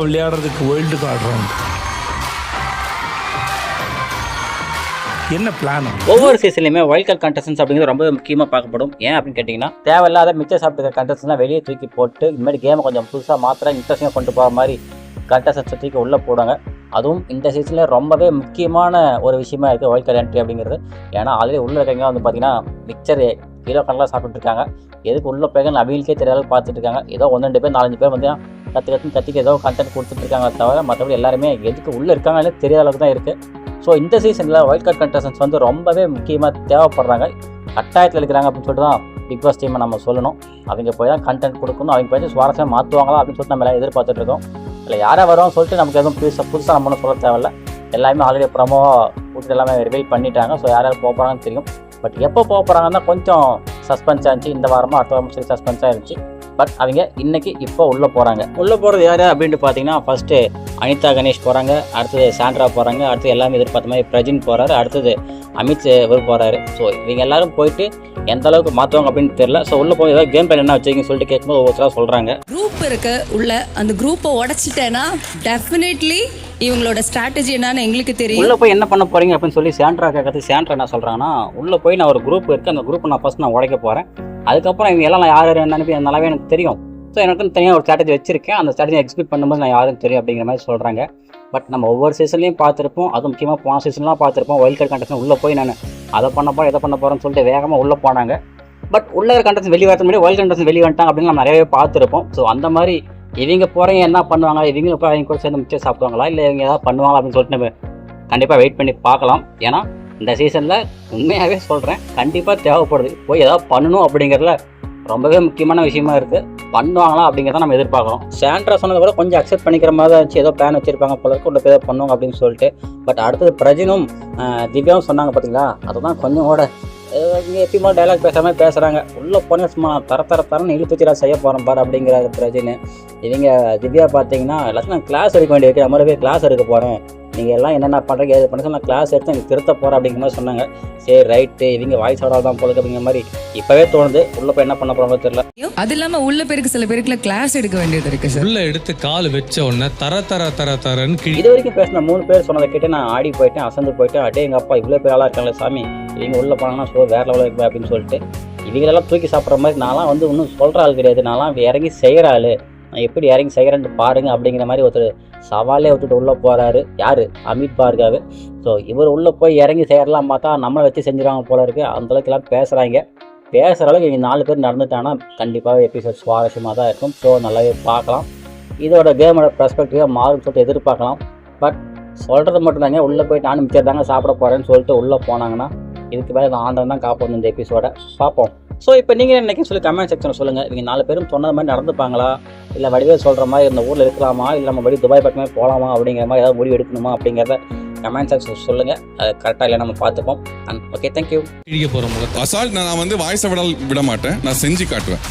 விளையாடுறதுக்கு world card என்ன plan? ஒவ்வொரு சீசன்லையுமே வைல்ட் கார்டு கண்டஸ்டன்ஸ் அப்படிங்கிறது ரொம்ப முக்கியமாக பார்க்கப்படும். ஏன் அப்படின்னு கேட்டிங்கன்னா, தேவையில்லாத மிச்சம் சாப்பிட்டு கண்டஸ்டன்ஸ்லாம் வெளியே தூக்கி போட்டு இனிமேல் கேமை கொஞ்சம் புதுசாக மாத்திர இன்ட்ரெஸ்டிங்காக கொண்டு போகிற மாதிரி கண்டஸ்டன்ஸை தூக்கி உள்ளே போடுவாங்க. அதுவும் இந்த சீசனில் ரொம்பவே முக்கியமான ஒரு விஷயமா இருக்குது வைல்ட் கார்டு என்ட்ரி அப்படிங்கிறது. ஏன்னா ஆல்ரெடி உள்ளே இருக்கவங்க வந்து பார்த்தீங்கன்னா மிக்சர் கிலோ கணக்கில் சாப்பிட்டு இருக்காங்க. எதுக்கு உள்ளே போய்கள் அவங்களுக்கே தெரியாத அளவுக்கு பார்த்துட்டு இருக்காங்க. ஏதோ 1-2 பேர் 4-5 பேர் வந்து கற்றுக்க ஏதோ கண்டென்ட் கொடுத்துட்டு இருக்காங்க தவிர மற்றபடி எல்லாருமே எதுக்கு உள்ளே இருக்காங்கன்னு தெரியாத அளவுக்கு தான் இருக்குது. ஸோ இந்த சீசனில் வைல்ட் கார்டு கண்டஸ்டன்ஸ் வந்து ரொம்பவே முக்கியமாக தேவைப்படுறாங்க. கட்டாயத்தில் இருக்கிறாங்க அப்படின்னு சொல்லிட்டு தான் பிக் பாஸ் டீமை நம்ம சொல்லணும். அவங்க போய் தான் கண்டென்ட் கொடுக்கணும். அவங்க போய் சுவாரஸ்யம் மாற்றுவாங்களா அப்படின்னு சொல்லிட்டு நம்ம எல்லாம் எதிர்பார்த்துட்டு இருக்கோம். இல்லை யாராக வரோம்னு சொல்லிட்டு நமக்கு எதுவும் புதுசாக நம்ம சொல்ல தேவையில்ல. எல்லாமே ஆல்ரெடி ப்ரமோ கூட்டிட்டு எல்லாமே ரிவீல் பண்ணிட்டாங்க. ஸோ யார் போக போகிறாங்கன்னு தெரியும். பட் எப்போ போக போகிறாங்கன்னா கொஞ்சம் சஸ்பென்ஸாக இருந்துச்சு. இந்த வாரமாக அடுத்த வாரம் சரி சஸ்பென்ஸாக இருந்துச்சு. பட் அவங்க இன்னைக்கு இப்போ உள்ளே போகிறாங்க. உள்ளே போகிறது யார் அப்படின்ட்டு பார்த்தீங்கன்னா, ஃபஸ்ட்டு அனிதா கணேஷ் போகிறாங்க, அடுத்தது சாண்ட்ரா போகிறாங்க, அடுத்தது எல்லாமே எதிர்பார்த்த மாதிரி பிரஜின் போகிறாரு, அடுத்தது அமித் இவர் போகிறாரு. ஸோ இவங்க எல்லாரும் போயிட்டு எந்த அளவுக்கு மாற்றுவாங்க அப்படின்னு தெரியல. ஸோ உள்ளே போய் ஏதாவது கேம் பிளான் என்ன வச்சுக்கிங்கன்னு சொல்லிட்டு கேட்கும்போது ஒவ்வொருத்தராக சொல்கிறாங்க. குரூப் இருக்கு உள்ள, அந்த குரூப்பை உடச்சிட்டேன்னா டெஃபினெட்லி இவங்களோட ஸ்ட்ராட்டஜி என்னன்னு எங்களுக்கு தெரியும். உள்ளே போய் என்ன பண்ண போகிறீங்க அப்படின்னு சொல்லி சாண்ட்ரா கேட்கறது. சாண்ட்ரா என்ன சொல்கிறாங்கன்னா, உள்ளே போய் நான் ஒரு குரூப் இருக்குது, அந்த குரூப்பை நான் ஃபஸ்ட் நான் உடைக்க போகிறேன். அதுக்கப்புறம் இவங்க எல்லாம் நான் யார் என்னன்னு நல்லாவே எனக்கு தெரியும். ஸோ எனக்கு தனியாக ஒரு ஸ்ட்ராட்டஜி வச்சிருக்கேன். அந்த ஸ்ட்ராட்டஜி எக்ஸிக்யூட் பண்ணும்போது நான் யாரும் தெரியும் அப்படிங்கிற மாதிரி சொல்கிறாங்க. பட் நம்ம ஒவ்வொரு சீசன்லையும் பார்த்துருப்போம். அதுவும் முக்கியமாக போன சீசன்லாம் பார்த்துருப்போம். வைல்ட் கார்டு கண்டஸ்டன் உள்ளே போய் நான் அதை பண்ண போகிறேன் இதை பண்ண போகிறேன்னு சொல்லிட்டு வேகமாக உள்ளே போனாங்க. பட் உள்ள கண்டஸ்டன் வெளியே வரது முன்னாடி வைல்ட் கண்டஸ்டன் வெளியே வந்துட்டாங்க அப்படின்னு நம்ம நிறையவே பார்த்துருப்போம். ஸோ அந்த மாதிரி இவங்க போகிறவங்க என்ன பண்ணுவாங்க, இவங்க போய் அவங்க கூட சேர்ந்து மிச்சம் சாப்பிடுவாங்களா இல்லை இவங்க ஏதாவது பண்ணுவாங்களா அப்படின்னு சொல்லிட்டு நம்ம கண்டிப்பாக வெயிட் பண்ணி பார்க்கலாம். ஏன்னா இந்த சீசனில் உண்மையாகவே சொல்கிறேன், கண்டிப்பாக தேவைப்படுது. போய் ஏதாவது பண்ணணும் அப்படிங்கிறதுல ரொம்பவே முக்கியமான விஷயமா இருக்குது. பண்ணுவாங்களா அப்படிங்கிறத நம்ம எதிர்பார்க்குறோம். சாண்ட்ரா சொன்னதை கூட கொஞ்சம் அக்செப்ட் பண்ணிக்கிற மாதிரி தான் இருந்துச்சு. ஏதோ பிளான் வச்சிருப்பாங்க போல இருக்கு, உள்ள போய் ஏதோ பண்ணுவாங்க அப்படின்னு சொல்லிட்டு. பட் அடுத்தது பிரஜினும் திவ்யாவும் சொன்னாங்க பார்த்தீங்களா, அதுதான் கொஞ்சம் கூட இங்கே எப்பயுமே டைலாக் பேசுகிற மாதிரி பேசுகிறாங்க. உள்ளே போனே சும்மா தரன்னு இழுத்துச்சிடா செய்ய போகிறேன் பாரு அப்படிங்கிறாரு பிரஜின்னு. இவங்க திவ்யா பார்த்தீங்கன்னா எல்லாத்தையும் நான் கிளாஸ் எடுக்க வேண்டியிருக்கு, நம்ம போய் கிளாஸ் எடுக்க போகிறேன், நீங்கள் எல்லாம் என்னென்ன பண்ணுறீங்க எது பண்ண நான் கிளாஸ் எடுத்து எனக்கு திருத்த போகிறேன் அப்படிங்கிற மாதிரி சொன்னாங்க. சரி ரைட்டு, இவங்க வாய்ஸ் ஆடால் தான் போல அப்படிங்கிற மாதிரி இப்போவே தோணுது. உள்ளே போய் என்ன பண்ண போகிறாங்க தெரியல. அது இல்லாமல் உள்ள பேருக்கு சில பேருக்குல கிளாஸ் எடுக்க வேண்டியது இருக்கு சார். உள்ள எடுத்து கால் வச்ச உடனே தரன்னு இது வரைக்கும் பேசின 3 பேர் சொன்னதை கேட்டு நான் ஆடி போயிட்டேன், அசந்து போயிட்டேன். அடே எங்கள் அப்பா இவ்வளோ பேர் ஆளாக இருக்காங்களே சாமி, இவங்க உள்ளே போனாங்கன்னா ஸோ வேறு லெவலில் இருக்கு அப்படின்னு சொல்லிட்டு இவங்களெல்லாம் தூக்கி சாப்பிட்ற மாதிரி நான்லாம் வந்து இன்னும் சொல்கிற ஆள் கிடையாது. நான்லாம் இறங்கி செய்கிற ஆள், நான் எப்படி இறங்கி செய்கிறேன்ட்டு பாருங்க அப்படிங்கிற மாதிரி ஒருத்தர் சவாலே விட்டுட்டு உள்ளே போகிறாரு. யார்? அமித் பார்கவ். ஸோ இவர் உள்ளே போய் இறங்கி செய்யலாம் பார்த்தா நம்மளை வச்சு செஞ்சுருவாங்க போல இருக்குது. அந்தளவுக்கு எல்லாம் பேசுகிற அளவுக்கு இங்கே 4 பேர் நடந்துட்டாங்கன்னா கண்டிப்பாக எபிசோட் சுவாரஸ்யமாக தான் இருக்கும். ஸோ நல்லாவே பார்க்கலாம். இதோட கேமோட பெர்ஸ்பெக்டிவாக மாறும் சொல்லிட்டு எதிர்பார்க்கலாம். பட் சொல்கிறது மட்டும்தாங்க, உள்ளே போய் நானும் மிச்சர் தாங்க சாப்பிட போகிறேன்னு சொல்லிட்டு உள்ளே போனாங்கன்னா இதுக்கு மேலே நான் ஆண்டவன் தான் காப்போம் இந்த எபிசோட பார்ப்போம். ஸோ இப்போ நீங்கள் என்னைக்கும் சொல்லி கமெண்ட் செக்ஷனில் சொல்லுங்கள். இவங்க 4 பேரும் சொன்னது மாதிரி நடந்துப்பாங்களா, இல்லை வடிவேல் சொல்கிற மாதிரி இந்த ஊரில் இருக்கலாமா, இல்லை நம்ம வடி துபாய் பக்கமே போகலாமா அப்படிங்கிற மாதிரி ஏதாவது முடிவு எடுக்கணுமா அப்படிங்கிறத கமெண்ட் செக்ஷன் சொல்லுங்கள். அது கரெக்டாக இல்லை நம்ம பார்த்துப்போம். And okay, thank you. போகிற அசால்ட் நான் வந்து வாய்ஸை விட மாட்டேன், நான் செஞ்சு காட்டுவேன்.